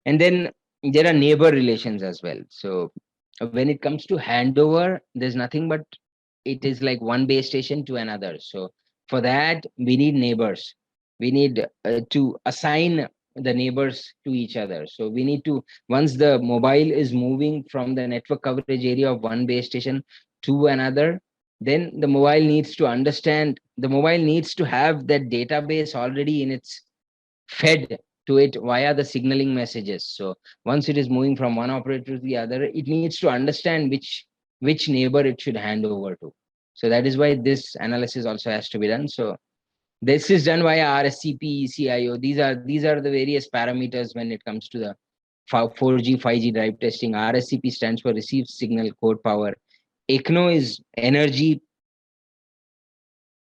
And then there are neighbor relations as well. So when it comes to handover, there's nothing but it is like one base station to another. So for that, we need neighbors. We need to assign the neighbors to each other. So we need to, once the mobile is moving from the network coverage area of one base station to another, then the mobile needs to understand, the mobile needs to have that database already in its fed to it via the signaling messages. So once it is moving from one operator to the other, it needs to understand which neighbor it should hand over to. So that is why this analysis also has to be done. So this is done via RSCP, ECIO. These are the various parameters when it comes to the 4G, 5G drive testing. RSCP stands for Receive Signal Code Power. ECNO is energy,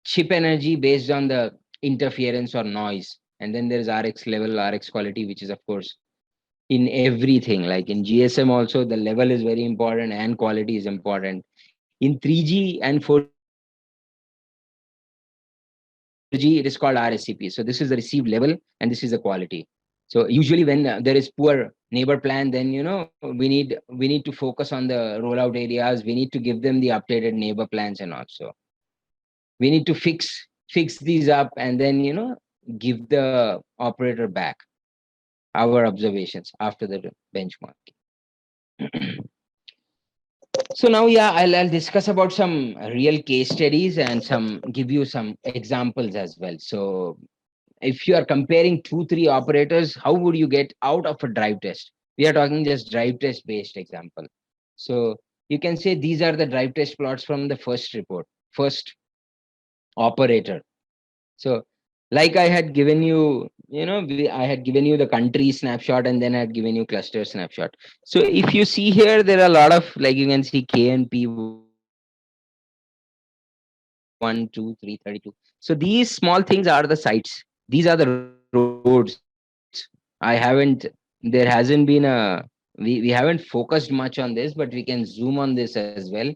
chip energy based on the interference or noise. And then there's RX level, RX quality, which is of course in everything. Like in GSM also, the level is very important and quality is important. In 3G and 4G, it is called RSCP. So this is the received level and this is the quality. So usually when there is poor neighbor plan, then we need to focus on the rollout areas. We need to give them the updated neighbor plans and also we need to fix these up and then give the operator back our observations after the benchmark. So now, yeah, I'll discuss about some real case studies and some give you some examples as well. So if you are comparing 2 3 operators, how would you get out of a drive test? We are talking just drive test based example. So you can say these are the drive test plots from the first report, first operator. So like I had given you, I had given you the country snapshot and then I had given you cluster snapshot. So if you see here, there are a lot of, like you can see KNP 1 2 3 32. So these small things are the sites. These are the roads. I haven't, there hasn't been we haven't focused much on this, but we can zoom on this as well.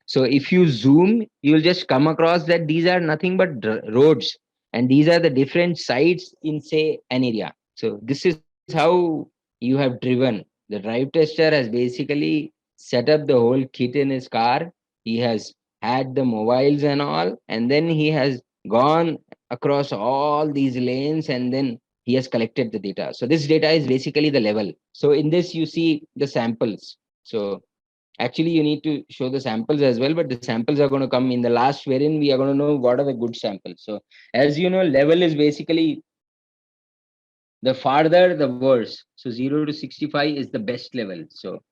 So if you zoom, you'll just come across that these are nothing but roads, and these are the different sites in, say, an area. So this is how you have driven. The drive tester has basically set up the whole kit in his car. He has had the mobiles and all, and then he has gone across all these lanes and then he has collected the data. So this data is basically the level. So in this you see the samples. So actually you need to show the samples as well, but the samples are going to come in the last, wherein we are going to know what are the good samples. So as you know, level is basically the farther the worse. So 0 to 65 is the best level. So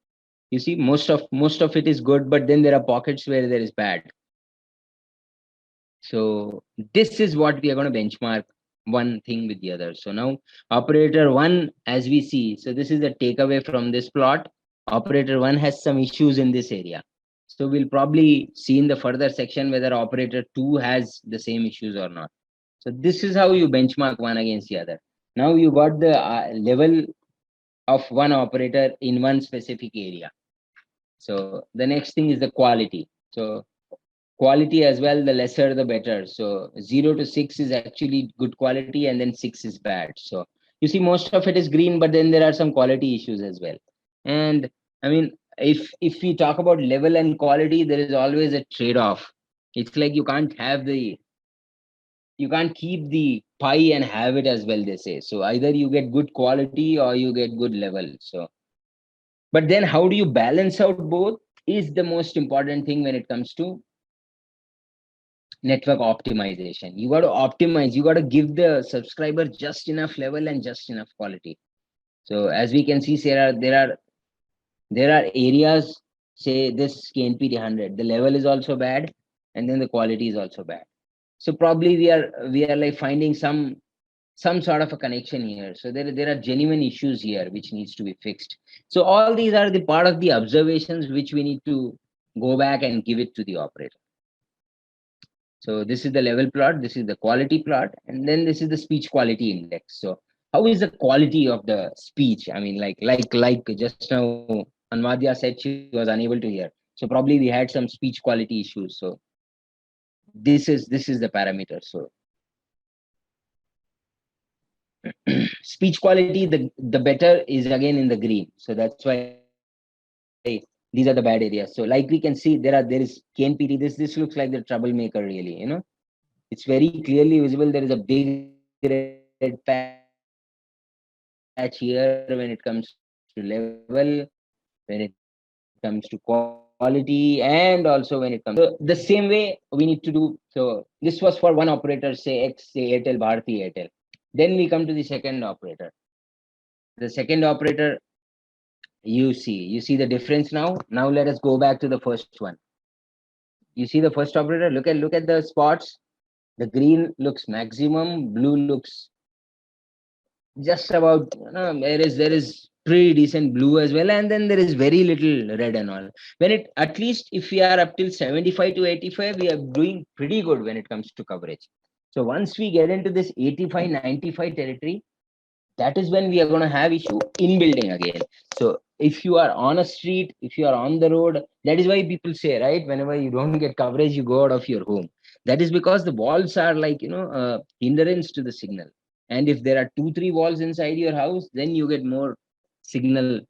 you see most of it is good, but then there are pockets where there is bad. So this is what we are going to benchmark one thing with the other. So now operator one, as we see, so this is the takeaway from this plot. Operator one has some issues in this area. So we'll probably see in the further section whether operator two has the same issues or not. So this is how you benchmark one against the other. Now you got the level of one operator in one specific area. So the next thing is the quality. So quality as well, the lesser the better. So 0 to 6 is actually good quality and then 6 is bad. So you see most of it is green, but then there are some quality issues as well. And I mean, if we talk about level and quality, there is always a trade-off. It's like you can't keep the pie and have it as well, they say. So either you get good quality or you get good level. So but then how do you balance out both is the most important thing when it comes to network optimization. You got to optimize, you got to give the subscriber just enough level and just enough quality. So as we can see, there are areas, say this KNPT 100, the level is also bad and then the quality is also bad. So probably we are like finding some sort of a connection here. So there are genuine issues here which needs to be fixed. So all these are the part of the observations which we need to go back and give it to the operator. So this is the level plot, this is the quality plot, and then this is the speech quality index. So how is the quality of the speech? I mean, like just now Anvadia said she was unable to hear. So probably we had some speech quality issues. So this is the parameter. So speech quality, the better is again in the green. So that's why these are the bad areas. So like we can see, there is KNPT. This looks like the troublemaker, really. It's very clearly visible. There is a big red patch here when it comes to level, when it comes to quality, and also when it comes to speech. So the same way we need to do. So this was for one operator, say X, say Airtel Bharti Airtel. Then we come to the second operator. The second operator, you see the difference now. Now let us go back to the first one. You see the first operator. Look at the spots. The green looks maximum, blue looks just about, there is pretty decent blue as well, and then there is very little red and all. When it, at least if we are up till 75 to 85, we are doing pretty good when it comes to coverage. So once we get into this 85 95 territory, that is when we are going to have issue in building again. So if you are on a street, if you are on the road, that is why people say, right, whenever you don't get coverage, you go out of your home. That is because the walls are like, hindrance to the signal. And if there are 2 3 walls inside your house, then you get more signal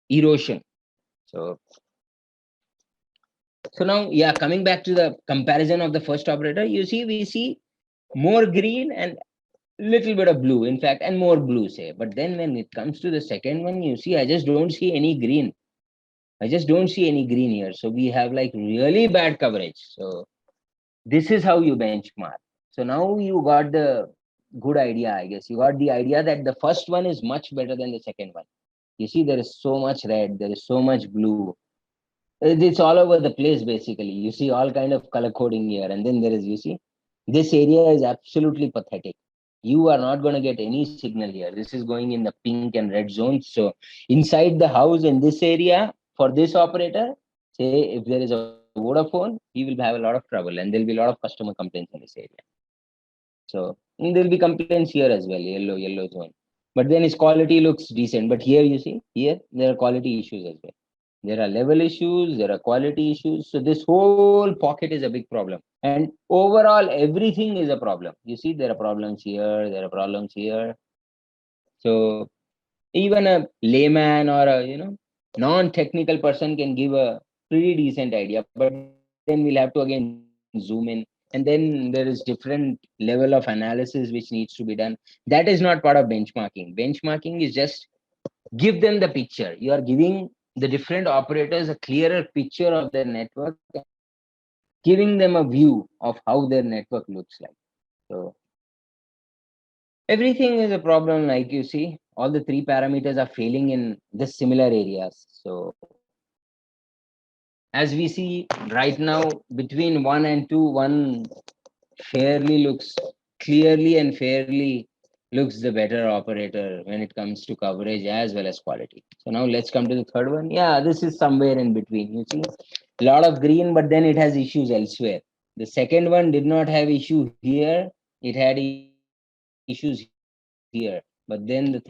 erosion. So so now, yeah, coming back to the comparison of the first operator, we see more green and little bit of blue, in fact, and more blue, say. But then when it comes to the second one, I just don't see any green. I just don't see any green here. So we have like really bad coverage. So this is how you benchmark. So now you got the good idea, I guess. You got the idea that the first one is much better than the second one. You see, there is so much red, there is so much blue. It's all over the place, basically. You see all kind of color coding here. And then there is, this area is absolutely pathetic. You are not going to get any signal here. This is going in the pink and red zones. So inside the house in this area, for this operator, say if there is a Vodafone, he will have a lot of trouble, and there'll be a lot of customer complaints in this area. So there'll be complaints here as well, yellow zone. But then his quality looks decent. But here, here there are quality issues as well. There are level issues, there are quality issues. So this whole pocket is a big problem. And overall, everything is a problem. You see, there are problems here, there are problems here. So even a layman or a non-technical person can give a pretty decent idea. But then we'll have to again zoom in. And then there is different level of analysis which needs to be done. That is not part of benchmarking. Benchmarking is just give them the picture. You are giving the different operators a clearer picture of their network and giving them a view of how their network looks like. So everything is a problem. Like you see, all the 3 parameters are failing in this similar areas. So as we see right now, between 1 and 2, one fairly looks clearly and fairly looks the better operator when it comes to coverage as well as quality. So now let's come to the third one. Yeah, this is somewhere in between. You see, a lot of green, but then it has issues elsewhere. The second one did not have issue here. It had issues here. But then the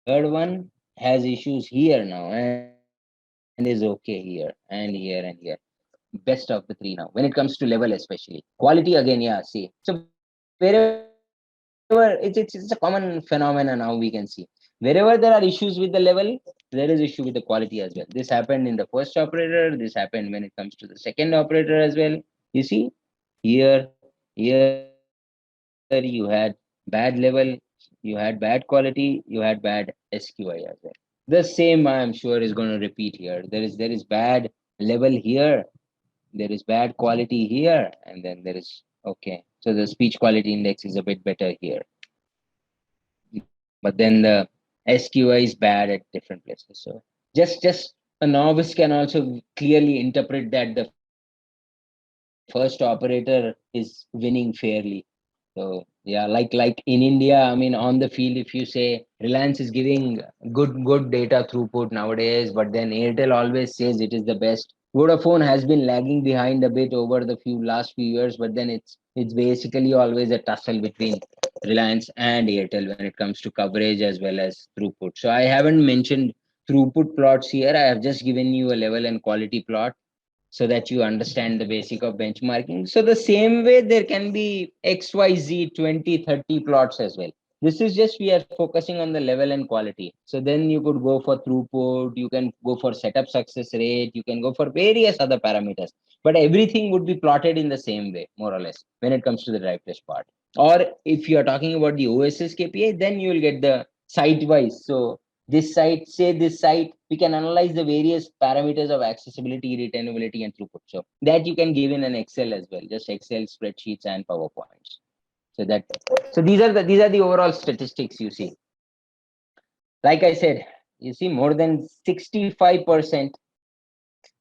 third one has issues here now, and is okay here and here and here. Best of the 3 now when it comes to level, especially quality. Again, yeah, see. So wherever it's a common phenomena now, we can see. Wherever there are issues with the level, there is issue with the quality as well. This happened in the first operator, this happened when it comes to the second operator as well. You see, here, here you had bad level, you had bad quality, you had bad SQI as well. The same, I am sure, is going to repeat here. There is bad level here, there is bad quality here, and then there is okay. So the speech quality index is a bit better here. But then the SQI is bad at different places. So just a novice can also clearly interpret that the first operator is winning fairly. So yeah, like in India, I mean, on the field, if you say Reliance is giving good data throughput nowadays, but then Airtel always says it is the best. Vodafone has been lagging behind a bit over the last few years, but then it's basically always a tussle between Reliance and Airtel when it comes to coverage as well as throughput. So I haven't mentioned throughput plots here. I have just given you a level and quality plot. so that you understand the basic of benchmarking. So the same way there can be XYZ 20, 30 plots as well. This is just we are focusing on the level and quality. So then you could go for throughput, you can go for setup success rate, you can go for various other parameters, but everything would be plotted in the same way, more or less, when it comes to the drive test part. Or if you are talking about the OSS KPI, then you will get the site wise. So this site, say this site, we can analyze the various parameters of accessibility, retainability, and throughput. So that you can give in an Excel as well, just Excel spreadsheets and PowerPoints. So that, so these are the overall statistics you see. Like I said, you see more than 65%.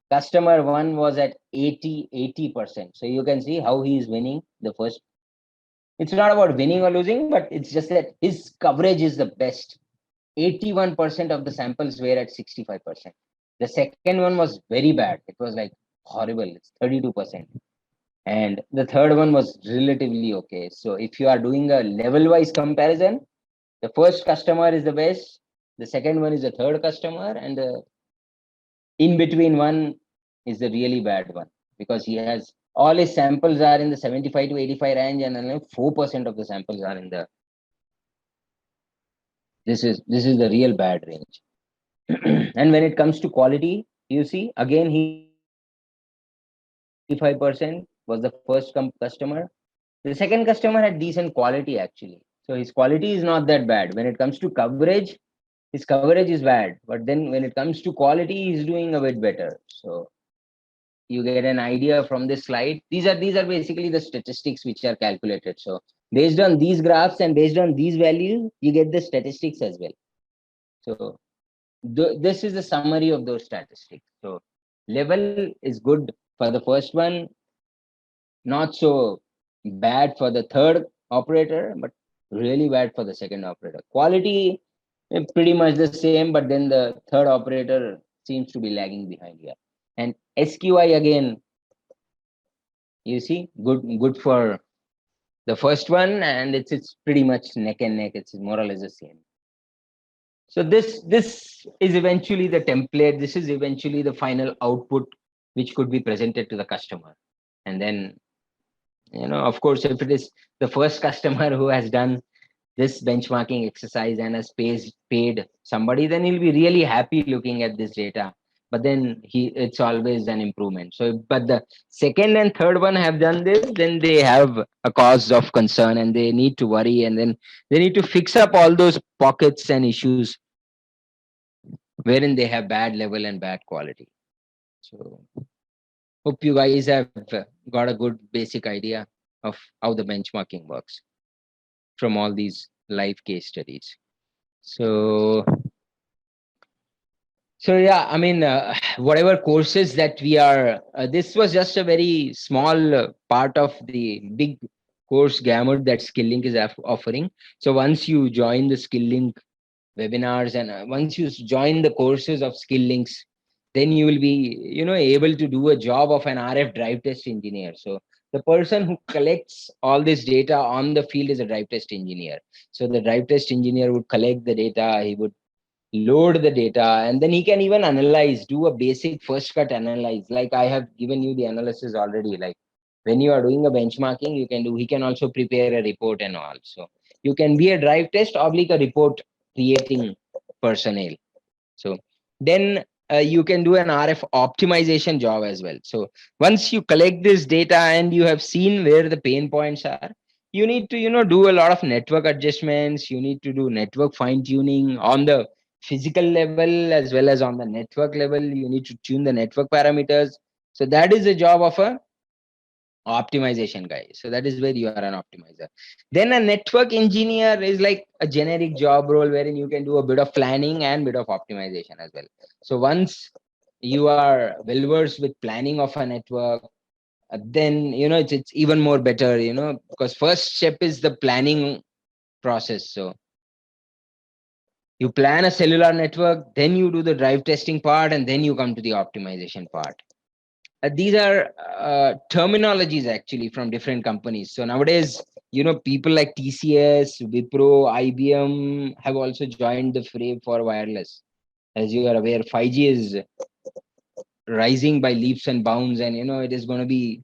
Customer one was at 80%. So you can see how he is winning the first. It's not about winning or losing, but it's just that his coverage is the best. 81% of the samples were at 65%. The second one was very bad. It was like horrible. It's 32%. And the third one was relatively okay. So if you are doing a level-wise comparison, the first customer is the best, the second one is the third customer, and the in between one is the really bad one, because he has all his samples are in the 75 to 85 range, and only 4% of the samples are in the this is the real bad range. And when it comes to quality, you see again he 85% was the first customer. The second customer had decent quality actually. So his quality is not that bad. When it comes to coverage, his coverage is bad. But then when it comes to quality, he's doing a bit better. So you get an idea from this slide. These are basically the statistics which are calculated. So based on these graphs and based on these values, you get the statistics as well. So this is the summary of those statistics. So level is good for the first one, not so bad for the third operator, but really bad for the second operator. Quality pretty much the same, but then the third operator seems to be lagging behind here. And SQI again, you see, good for the first one, and it's pretty much neck and neck. It's more or less the same. So this is eventually the template. This is eventually the final output which could be presented to the customer. And then, of course, if it is the first customer who has done this benchmarking exercise and has paid somebody, then he'll be really happy looking at this data. But then it's always an improvement. So, but the second and third one have done this, then they have a cause of concern and they need to worry, and then they need to fix up all those pockets and issues wherein they have bad level and bad quality. So hope you guys have got a good basic idea of how the benchmarking works from all these live case studies. So yeah, I mean, whatever courses that we are, this was just a very small part of the big course gamut that SkillLink is offering. So once you join the SkillLink webinars and once you join the courses of SkillLinks, then you will be, able to do a job of an RF drive test engineer. So the person who collects all this data on the field is a drive test engineer. So the drive test engineer would collect the data, he would load the data, and then he can even analyze, do a basic first cut analyze. Like I have given you the analysis already. Like when you are doing a benchmarking, he can also prepare a report and all. So you can be a drive test oblique a report creating personnel. So then you can do an RF optimization job as well. So once you collect this data and you have seen where the pain points are, you need to, do a lot of network adjustments. You need to do network fine tuning on the physical level as well as on the network level. You need to tune the network parameters. So that is the job of a optimization guy. So that is where you are an optimizer. Then a network engineer is like a generic job role wherein you can do a bit of planning and bit of optimization as well. So once you are well versed with planning of a network, then it's even more better, because first step is the planning process. So you plan a cellular network, then you do the drive testing part, and then you come to the optimization part. These are terminologies actually from different companies. So nowadays, people like TCS, Wipro, IBM have also joined the fray for wireless. As you are aware, 5G is rising by leaps and bounds, and it is going to be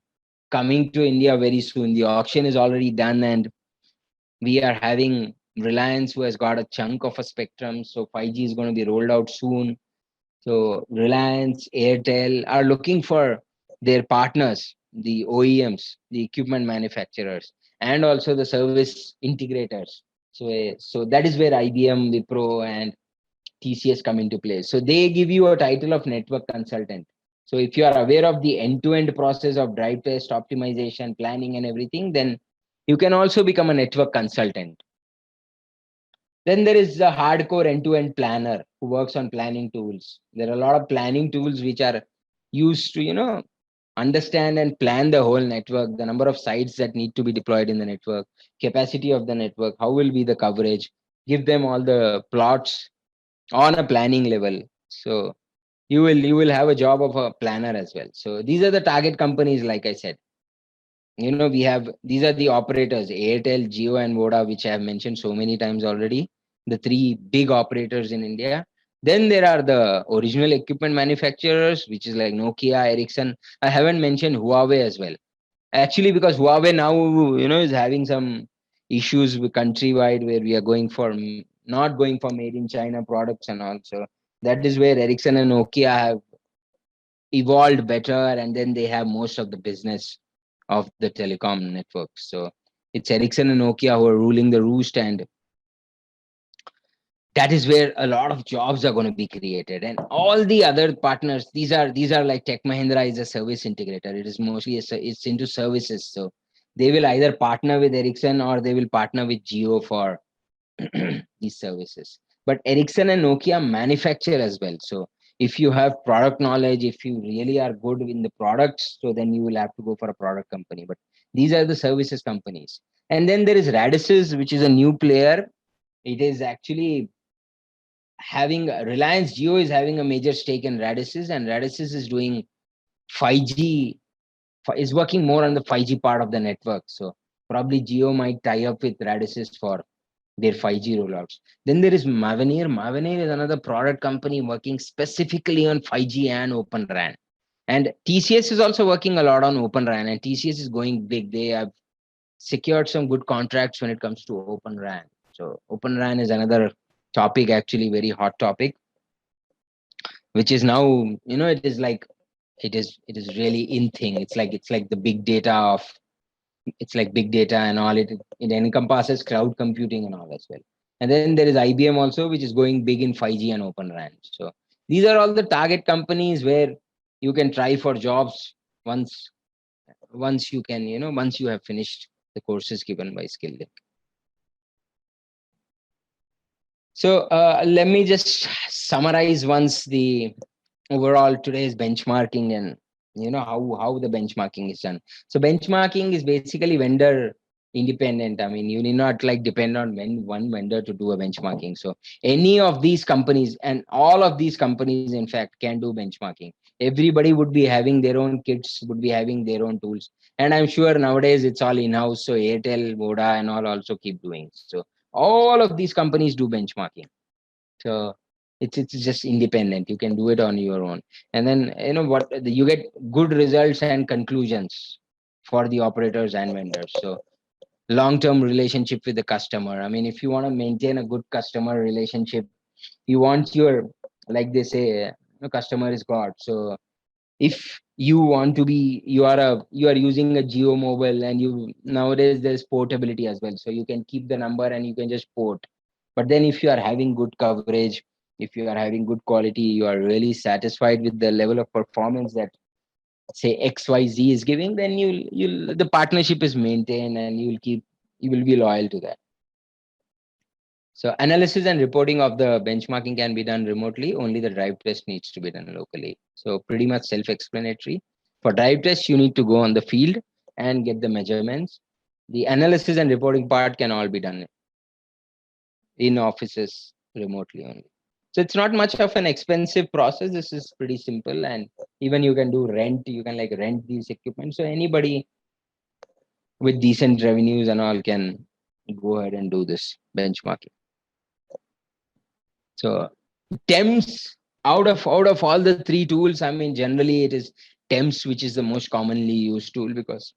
coming to India very soon. The auction is already done, and we are having Reliance, who has got a chunk of a spectrum. So 5G is going to be rolled out soon. So Reliance, Airtel are looking for their partners, the OEMs, the equipment manufacturers, and also the service integrators. So that is where IBM, Wipro, and TCS come into play. So they give you a title of network consultant. So if you are aware of the end-to-end process of drive test, optimization, planning, and everything, then you can also become a network consultant. Then there is the hardcore end-to-end planner who works on planning tools. There are a lot of planning tools which are used to, understand and plan the whole network, the number of sites that need to be deployed in the network, capacity of the network, how will be the coverage, give them all the plots on a planning level. So you will have a job of a planner as well. So these are the target companies, like I said. We have, these are the operators, Airtel, Jio, and Voda, which I have mentioned so many times already, the three big operators in India. Then there are the original equipment manufacturers, which is like Nokia, Ericsson. I haven't mentioned Huawei as well. Actually, because Huawei now, is having some issues with countrywide, where we are going for not going for made in China products and all. So that is where Ericsson and Nokia have evolved better, and then they have most of the business of the telecom network. So it's Ericsson and Nokia who are ruling the roost, and that is where a lot of jobs are going to be created. And all the other partners, these are like Tech Mahindra is a service integrator. It is mostly it's into services. So they will either partner with Ericsson or they will partner with Jio for these services. But Ericsson and Nokia manufacture as well. So if you have product knowledge, if you really are good in the products, so then you will have to go for a product company. But these are the services companies. And then there is Radisys, which is a new player. It is actually having Reliance Jio is having a major stake in Radisys, and Radisys is doing 5G, is working more on the 5G part of the network. So probably Jio might tie up with Radisys for their 5G rollouts. Then there is Mavenir. Mavenir is another product company working specifically on 5G and Open RAN. And TCS is also working a lot on Open RAN, and TCS is going big. They have secured some good contracts when it comes to Open RAN. So Open RAN is another topic, actually very hot topic, which is now, it is like, it is really in thing. It's like the big data of, it's like big data and all. It encompasses cloud computing and all as well. And then there is IBM also, which is going big in 5G and Open RAN. So these are all the target companies where you can try for jobs once you can, once you have finished the courses given by Skilled. So let me just summarize once the overall today's benchmarking, and how the benchmarking is done. So benchmarking is basically vendor independent. I mean, you need not like depend on one vendor to do a benchmarking. So any of these companies, and all of these companies in fact, can do benchmarking. Everybody would be having their own kits, would be having their own tools, and I'm sure nowadays it's all in-house. So Airtel, Voda, and all also keep doing. So all of these companies do benchmarking. So it's just independent. You can do it on your own, and then what you get good results and conclusions for the operators and vendors. So long-term relationship with the customer. I mean, if you want to maintain a good customer relationship, you want your, like they say, customer is God. So if you want to be, you are using a Geo Mobile, and you nowadays there's portability as well. So you can keep the number and you can just port. But then if you are having good coverage, if you are having good quality, you are really satisfied with the level of performance that say XYZ is giving, then you'll the partnership is maintained, and you will be loyal to that. So analysis and reporting of the benchmarking can be done remotely. Only the drive test needs to be done locally. So pretty much self-explanatory. For drive test, you need to go on the field and get the measurements. The analysis and reporting part can all be done in offices remotely only. So it's not much of an expensive process. This is pretty simple, and even you can do rent. You can like rent these equipment. So anybody with decent revenues and all can go ahead and do this benchmarking. So TEMS Out of all the three tools, I mean, generally it is Temps, which is the most commonly used tool, because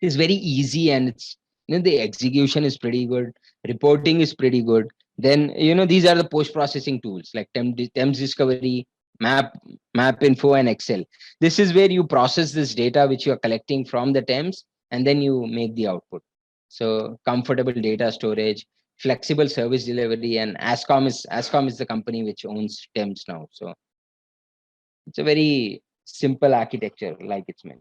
it's very easy, and it's, the execution is pretty good, reporting is pretty good. Then, these are the post processing tools like Temps Discovery, Map Info, and Excel. This is where you process this data which you are collecting from the Temps, and then you make the output. So comfortable data storage, flexible service delivery, and Ascom is the company which owns Temps now. So it's a very simple architecture, like it's mentioned.